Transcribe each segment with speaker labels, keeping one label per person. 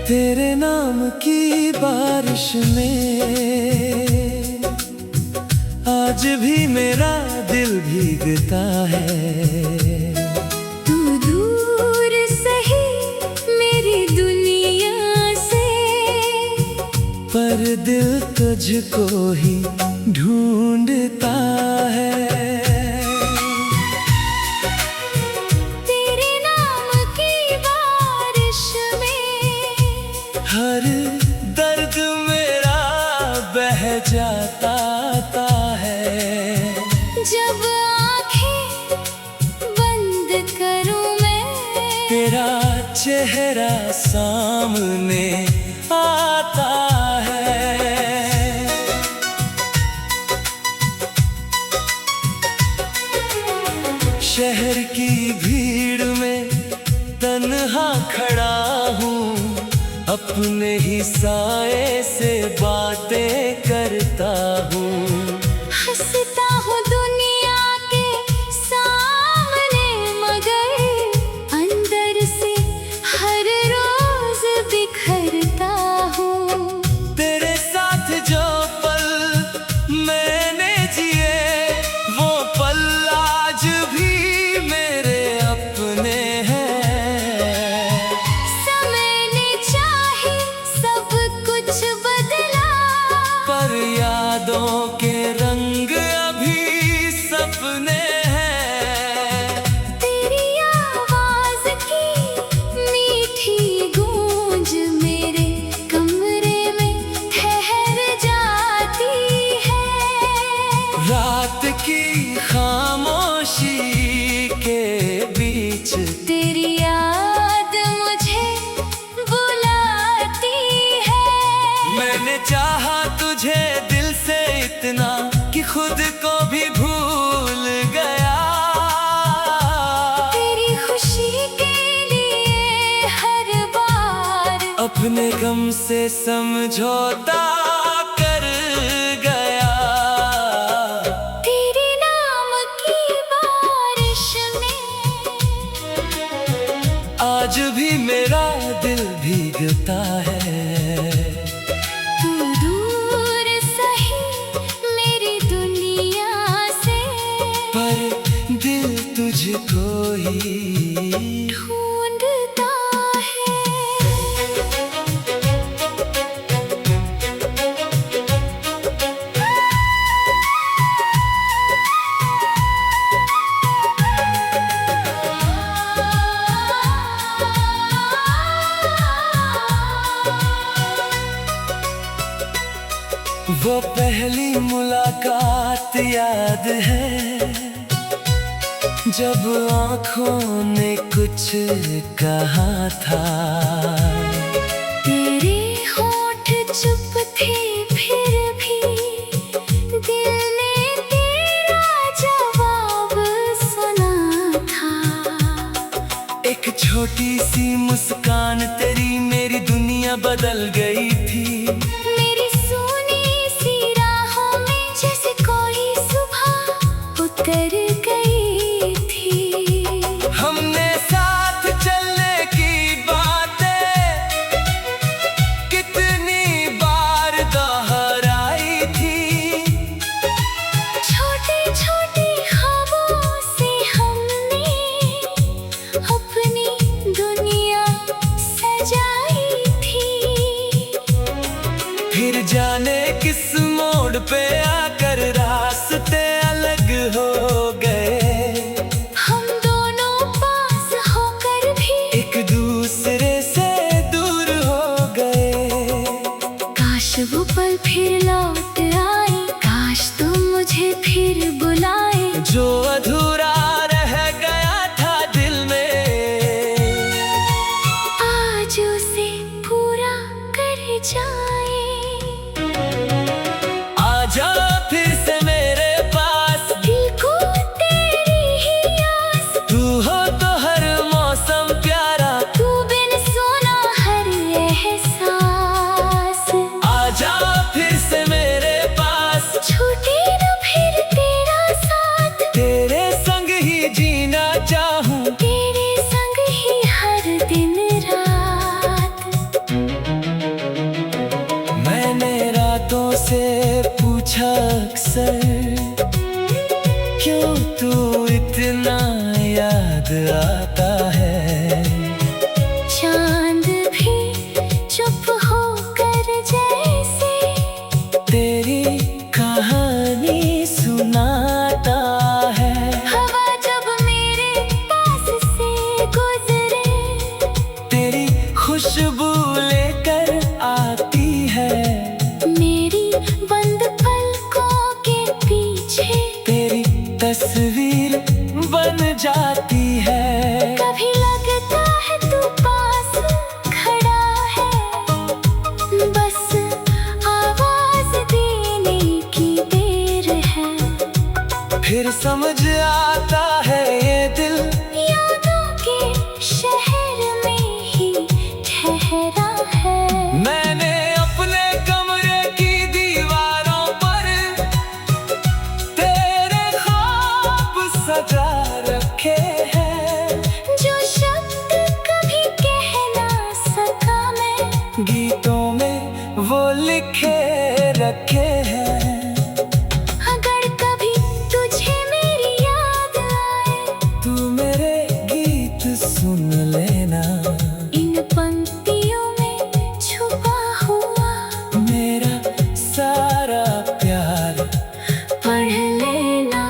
Speaker 1: तेरे नाम की बारिश में आज भी मेरा दिल भीगता है।
Speaker 2: तू दूर सही मेरी दुनिया से,
Speaker 1: पर दिल तुझको ही ढूंढता है।
Speaker 2: तेरे नाम की बारिश में
Speaker 1: हर दर्द मेरा बह जाता है।
Speaker 2: जब आंखें बंद करूं मैं,
Speaker 1: तेरा चेहरा सामने आता है। शहर की भीड़ में तन्हा खड़ा हूँ, अपने ही साए से बातें करता हूँ।
Speaker 2: हंसता हूँ दुनिया के सामने, मगर अंदर से हर रोज बिखरता हूँ।
Speaker 1: तेरे साथ जो पल मैंने जिए, वो पल आज भी मेरे अपने हैं।
Speaker 2: समय ने चाहे सब कुछ बदला,
Speaker 1: पर यादों के रंग अभी सपने हैं।
Speaker 2: तेरी आवाज की मीठी गूंज मेरे कमरे में ठहर जाती है।
Speaker 1: रात की खामोशी के बीच
Speaker 2: तेरी याद मुझे बुलाती है।
Speaker 1: मैंने चाहा तुझे दिल से इतना कि खुद को भी भूल गया।
Speaker 2: तेरी खुशी के लिए हर बार
Speaker 1: अपने गम से समझौता कर गया।
Speaker 2: तेरे नाम की बारिश में
Speaker 1: आज भी मेरा दिल भीगता है।
Speaker 2: तू दूर सही मेरी दुनिया से,
Speaker 1: पर दिल तुझको ही
Speaker 2: ढूंढता है।
Speaker 1: वो पहली मुलाकात याद है, जब आँखों ने कुछ कहा था।
Speaker 2: तेरे होठ चुप थे फिर भी दिल ने तेरा जवाब सुना था।
Speaker 1: एक छोटी सी मुस्कान तेरी मेरी दुनिया बदल गई थी।
Speaker 2: मेरी सुनी सी राहों में जैसे कोई सुबह उतर गई थी।
Speaker 1: हमने साथ चलने की बातें कितनी बार दोहराई थी।
Speaker 2: छोटी छोटी ख्वाबों से हमने अपनी दुनिया सजाई थी।
Speaker 1: फिर जाने किस मोड़ पे आकर रास्ते अलग हो गए।
Speaker 2: हम दोनों पास होकर भी
Speaker 1: एक दूसरे से दूर हो गए।
Speaker 2: काश वो पल फिर लौट आए, काश तुम मुझे फिर बुलाए।
Speaker 1: जो अधूरा रह गया था दिल में,
Speaker 2: आज उसे पूरा कर जाए।
Speaker 1: आजा आता है।
Speaker 2: चांद भी चुप होकर जैसे
Speaker 1: तेरी कहानी सुनाता है।
Speaker 2: हवा जब मेरे पास से गुजरे
Speaker 1: तेरी खुशबू लेकर आती है।
Speaker 2: मेरी बंद पलकों के पीछे
Speaker 1: तेरी तस्वीर बन जाती है।
Speaker 2: कभी लगता है तू पास खड़ा है, बस आवाज देने की देर है।
Speaker 1: फिर समझ आता है ये दिल
Speaker 2: यादों के शहर में ही ठहरा है।
Speaker 1: मैंने अपने कमरे की दीवारों पर तेरे ख्वाब सजा रखे हैं।
Speaker 2: जो शब्द कभी कह ना सका मैं,
Speaker 1: गीतों में वो लिखे रखे हैं।
Speaker 2: अगर कभी तुझे मेरी याद आए,
Speaker 1: तू मेरे गीत सुन लेना।
Speaker 2: इन पंक्तियों में छुपा हुआ
Speaker 1: मेरा सारा प्यार
Speaker 2: पढ़ लेना।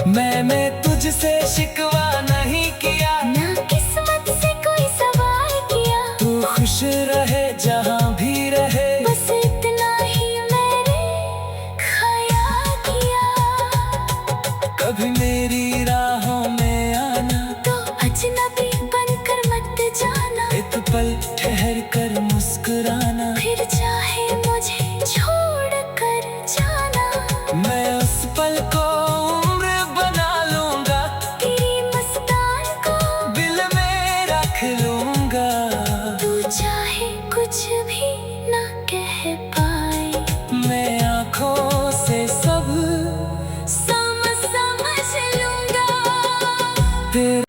Speaker 1: मैंने तुझसे शिकवा नहीं किया,
Speaker 2: ना किस्मत से कोई सवाल किया,
Speaker 1: तू खुश रहे जहाँ भी रहे।
Speaker 2: बस इतना ही मैंने ख्याल किया।
Speaker 1: कभी मेरी राहों में आना,
Speaker 2: तो अजनबी बनकर मत जाना,
Speaker 1: एक पल ठहर कर मुस्कुराना।
Speaker 2: फिर चाहे मुझे छोड़ कर जाना।
Speaker 1: मैं उस पल को उम्र बना लूंगा,
Speaker 2: तेरी मुस्कान को
Speaker 1: दिल में रख लूंगा।
Speaker 2: तू चाहे कुछ भी ना कह पाए,
Speaker 1: मैं आँखों से सब
Speaker 2: समझ लूंगा।
Speaker 1: तेरे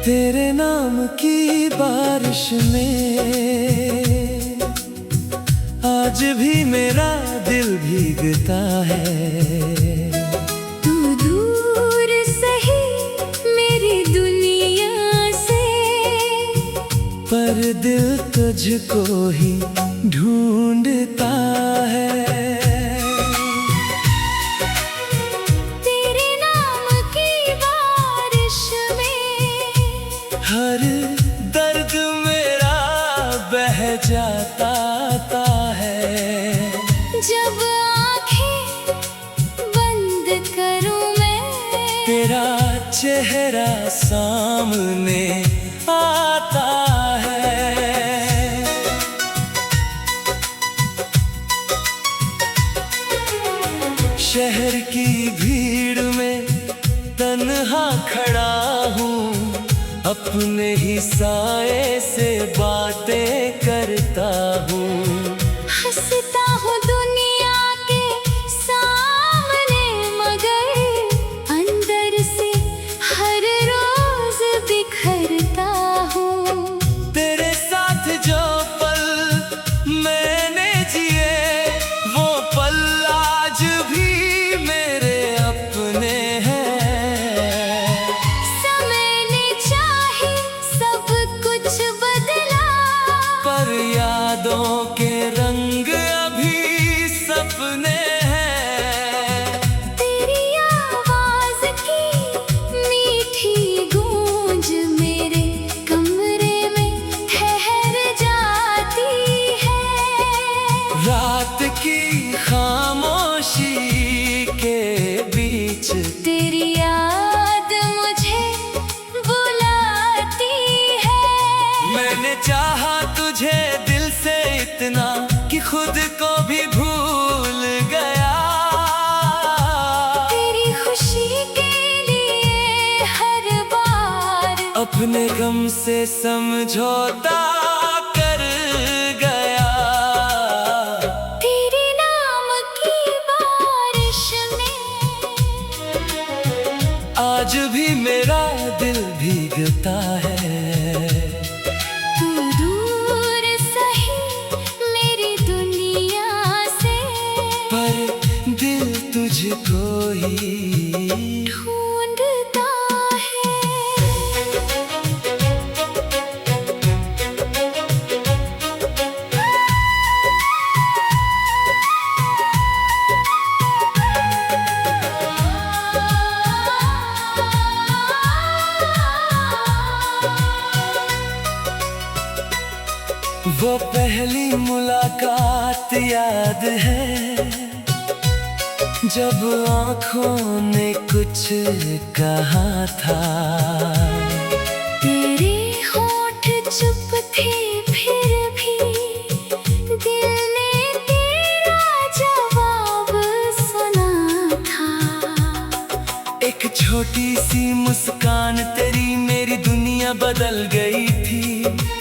Speaker 1: तेरे नाम की बारिश में आज भी मेरा दिल भीगता है।
Speaker 2: तू दूर सही मेरी दुनिया से,
Speaker 1: पर दिल तुझको ही ढूंढता है।
Speaker 2: तेरे नाम की बारिश में
Speaker 1: हर दर्द मेरा बह जाता है।
Speaker 2: जब आंखें बंद करूं मैं,
Speaker 1: तेरा चेहरा सामने आता है। शहर की भीड़ में तन्हा खड़ा हूँ, अपने ही साए से बातें करता हूँ।
Speaker 2: हंसता हूँ दुनिया के सामने, मगर अंदर से हर रोज बिखरता हूँ।
Speaker 1: तेरे साथ जो पल मैंने जिए, वो पल आज भी मेरे अपने हैं।
Speaker 2: समय ने चाहे सब कुछ बदला,
Speaker 1: पर यादों के रंग अभी सपने हैं।
Speaker 2: तेरी आवाज की मीठी गूंज मेरे कमरे में ठहर जाती है।
Speaker 1: रात की खामोशी के बीच
Speaker 2: तेरी याद मुझे बुलाती है।
Speaker 1: मैंने चाहा तुझे दिल से इतना कि खुद को भी भूल गया।
Speaker 2: तेरी खुशी
Speaker 1: अपने गम से समझौता कर गया।
Speaker 2: तेरे नाम की बारिश में
Speaker 1: आज भी मेरा दिल भीगता है।
Speaker 2: तू दूर सही मेरी दुनिया से,
Speaker 1: पर दिल तुझको ही
Speaker 2: ढूंढता है।
Speaker 1: वो पहली मुलाकात याद है, जब आँखों ने कुछ कहा था।
Speaker 2: तेरे होठ चुप थे फिर भी दिल ने तेरा जवाब सुना था।
Speaker 1: एक छोटी सी मुस्कान तेरी मेरी दुनिया बदल गई थी।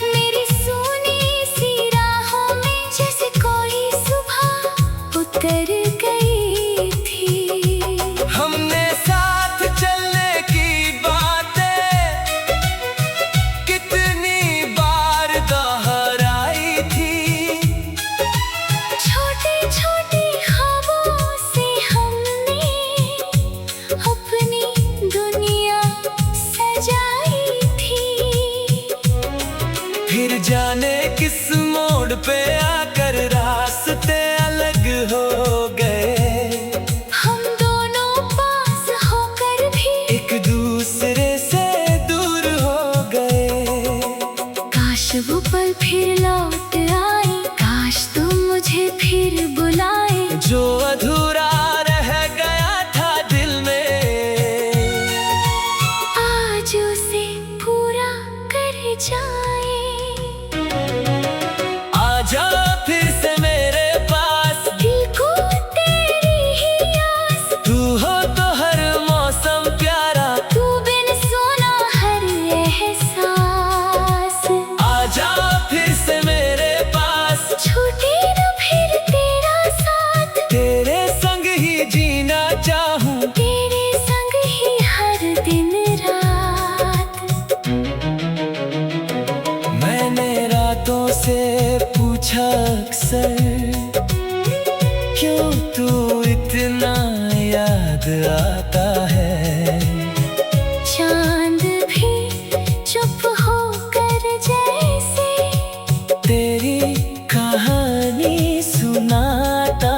Speaker 2: मेरी सुनी सी राहों में जैसे कोई सुबह उतर गई थी।
Speaker 1: हमने साथ चलने की बातें कितनी बार दोहराई थी।
Speaker 2: छोटे छोटे ख्वाबों से हमने अपनी दुनिया सजाई थी।
Speaker 1: फिर जाने किस मोड़ पे आकर रास्ते अलग हो गए।
Speaker 2: हम दोनों पास होकर भी
Speaker 1: एक दूसरे से दूर हो गए।
Speaker 2: काश वो पल फिर लौट आए, काश तुम मुझे फिर बुलाए।
Speaker 1: जो अधूरा रह गया था दिल में,
Speaker 2: आज उसे पूरा कर जाए।
Speaker 1: आजा फिर से मेरे पास,
Speaker 2: दिल को तेरी ही आस,
Speaker 1: तू हो तो हर मौसम प्यारा।
Speaker 2: तू बिन सुना हर एहसास।
Speaker 1: आजा फिर से मेरे पास,
Speaker 2: छूटे न फिर तेरा साथ,
Speaker 1: तेरे संग ही जीना चाहूं।
Speaker 2: तेरे संग ही हर दिन रात।
Speaker 1: मैंने रातों से पूछा अक्सर, क्यों तू इतना याद आता है।
Speaker 2: चांद भी चुप होकर जैसे
Speaker 1: तेरी कहानी सुनाता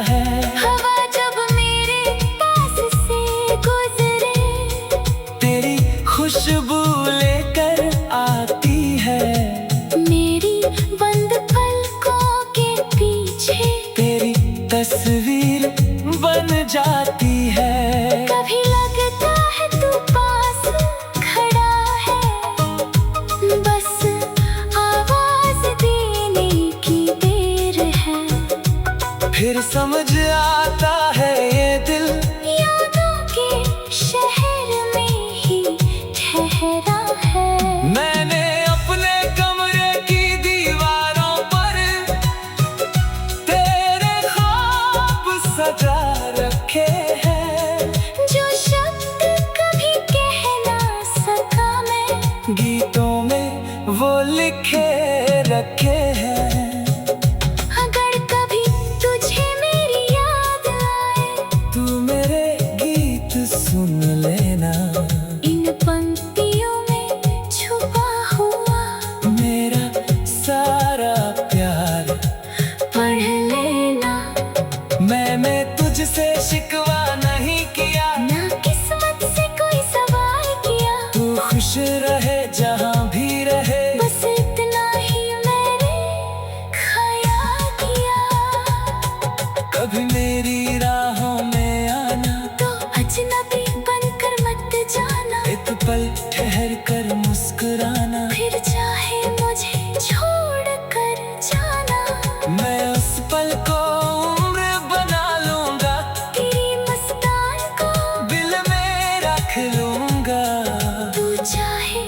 Speaker 1: है।
Speaker 2: हवा जब मेरे पास से गुजरे,
Speaker 1: तेरी खुशबू लेकर आती है।
Speaker 2: मेरी बंद पलकों के पीछे
Speaker 1: तेरी तस्वीर बन जाती है।
Speaker 2: कभी लगता है तू पास खड़ा है, बस आवाज देने की देर है।
Speaker 1: फिर समझ आता है ये दिल
Speaker 2: यादों के शहर में ही ठहरा है।
Speaker 1: मैंने अपने कमरे की दीवारों पर तेरे ख्वाब सजा रखे हैं।
Speaker 2: जो शब्द कभी कह ना सका मैं,
Speaker 1: गीतों में वो लिखे रखे हैं।
Speaker 2: अगर कभी तुझे मेरी याद आए,
Speaker 1: तू मेरे गीत सुन लेना।
Speaker 2: इन पंक्तियों में छुपा हुआ
Speaker 1: मेरा सारा प्यार
Speaker 2: पढ़ लेना।
Speaker 1: मैंने तुझसे शिकवा नहीं किया,
Speaker 2: ना किस्मत से कोई सवाल किया।
Speaker 1: तू खुश रहे जहाँ भी रहे।
Speaker 2: बस इतना ही मैंने ख्याल किया।
Speaker 1: कभी मेरी राहों में आना,
Speaker 2: तो अजनबी बनकर मत जाना।
Speaker 1: एक पल ठहर कर मुस्कुराना।
Speaker 2: फिर चाहे मुझे छोड़ कर जाना,
Speaker 1: मैं उस पल को उम्र बना लूंगा।
Speaker 2: तेरी मस्तान को
Speaker 1: दिल में रख लूंगा।
Speaker 2: तू चाहे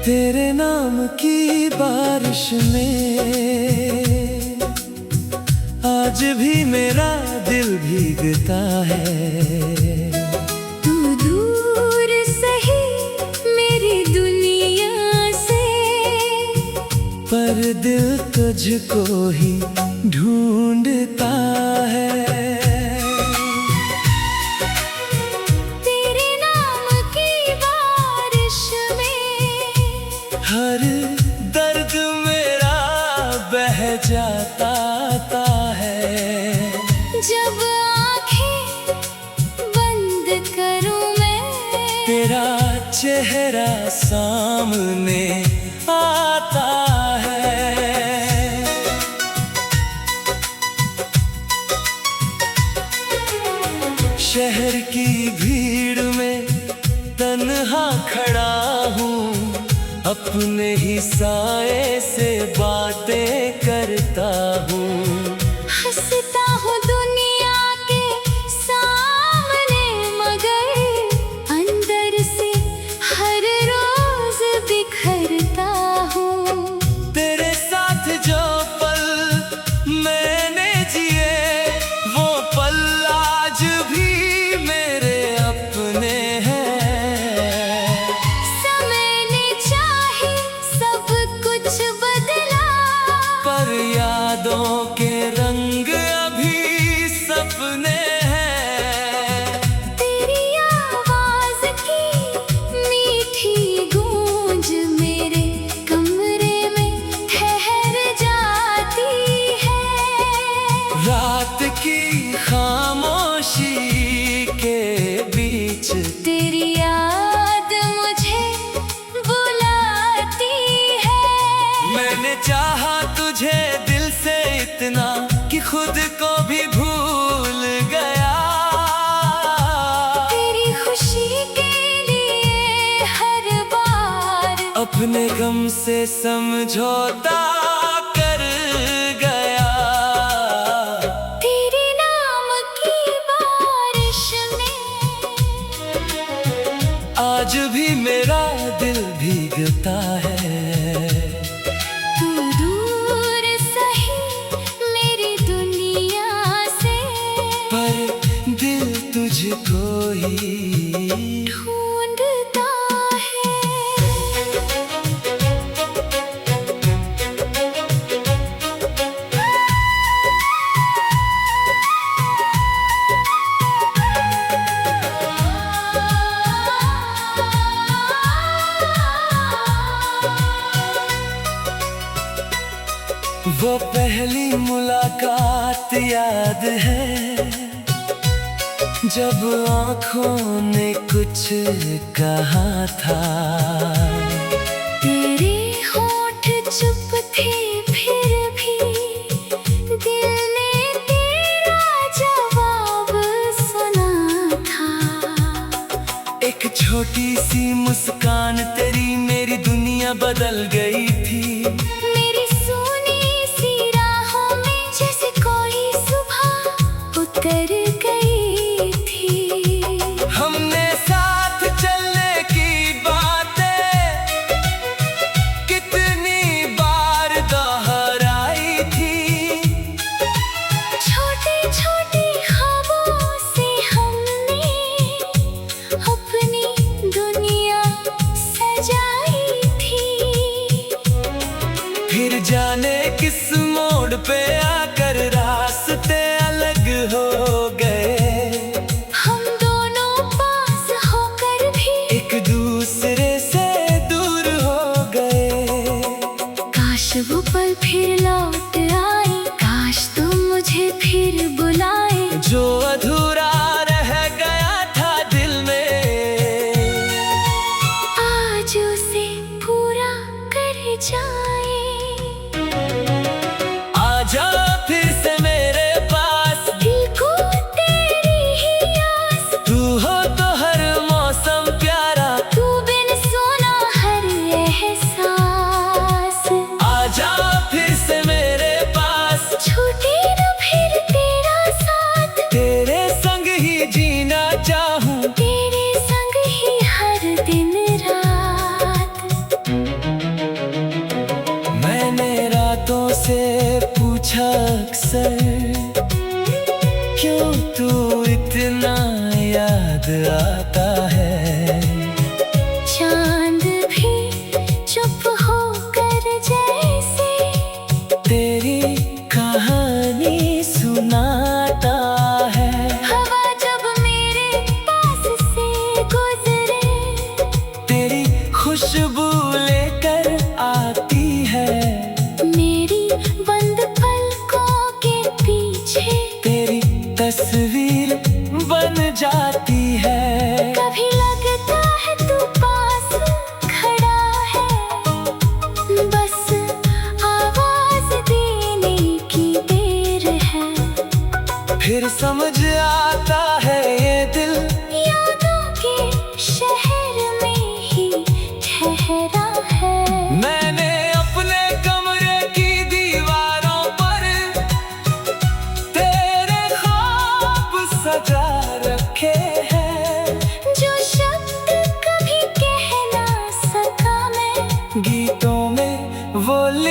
Speaker 1: तेरे नाम की बारिश में आज भी मेरा दिल भीगता है।
Speaker 2: तू दूर सही मेरी दुनिया से,
Speaker 1: पर दिल तुझको ही ढूंढता है।
Speaker 2: तेरे नाम की बारिश में
Speaker 1: हर दर्द मेरा बह जाता है।
Speaker 2: जब आंखें बंद करूं मैं,
Speaker 1: तेरा चेहरा सामने आता है। शहर की भीड़ में तन्हा खड़ा हूँ, अपने ही साए से बातें करता हूँ।
Speaker 2: हंसता हूँ दुनिया के सामने, मगर अंदर से हर रोज बिखरता हूँ।
Speaker 1: तेरे साथ जो पल मैंने जिए, वो पल आज भी मेरे अपने हैं।
Speaker 2: समय ने चाहे सब कुछ बदला,
Speaker 1: पर यादों के रंग अभी सपने हैं।
Speaker 2: तेरी आवाज की मीठी गूंज मेरे कमरे में ठहर जाती है।
Speaker 1: रात की खामोशी के बीच
Speaker 2: तेरी याद मुझे बुलाती है।
Speaker 1: मैंने चाहा तुझे दिल से इतना कि खुद को भी भूल गया।
Speaker 2: तेरी खुशी के लिए हर बार
Speaker 1: अपने गम से समझौता कर गया।
Speaker 2: तेरे नाम की बारिश में
Speaker 1: आज भी मेरा दिल भीगता है।
Speaker 2: तू दूर सही मेरी दुनिया से,
Speaker 1: पर दिल तुझको ही
Speaker 2: ढूंढता है।
Speaker 1: वो पहली मुलाकात याद है, जब आँखों ने कुछ कहा था।
Speaker 2: तेरे होठ चुप थे फिर भी दिल ने तेरा जवाब सुना था।
Speaker 1: एक छोटी सी मुस्कान तेरी मेरी दुनिया बदल गई थी।
Speaker 2: मेरी सुनी सी राहों में जैसे कोई सुबह उतर गई थी।
Speaker 1: हमने साथ चलने की बातें कितनी बार दोहराई थी।
Speaker 2: छोटी छोटी ख्वाबों से हमने अपनी दुनिया सजाई थी।
Speaker 1: फिर जाने किस मोड़ पे आकर रास्ते अलग हो गए।
Speaker 2: हम दोनों पास होकर भी
Speaker 1: एक दूसरे से दूर हो गए।
Speaker 2: काश वो पल फिर लौट आए, काश तुम मुझे फिर बुलाए।
Speaker 1: जो अधूरा रह गया था दिल में,
Speaker 2: आज उसे पूरा कर जाए।
Speaker 1: आजा फिर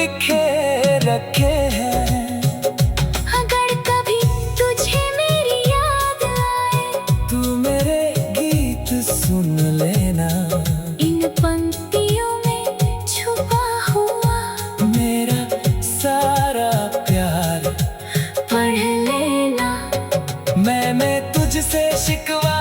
Speaker 1: लिखे रखे हैं।
Speaker 2: अगर कभी तुझे मेरी याद आए,
Speaker 1: तू मेरे गीत सुन लेना।
Speaker 2: इन पंक्तियों में छुपा हुआ
Speaker 1: मेरा सारा प्यार
Speaker 2: पढ़ लेना।
Speaker 1: मैंने तुझसे शिकवा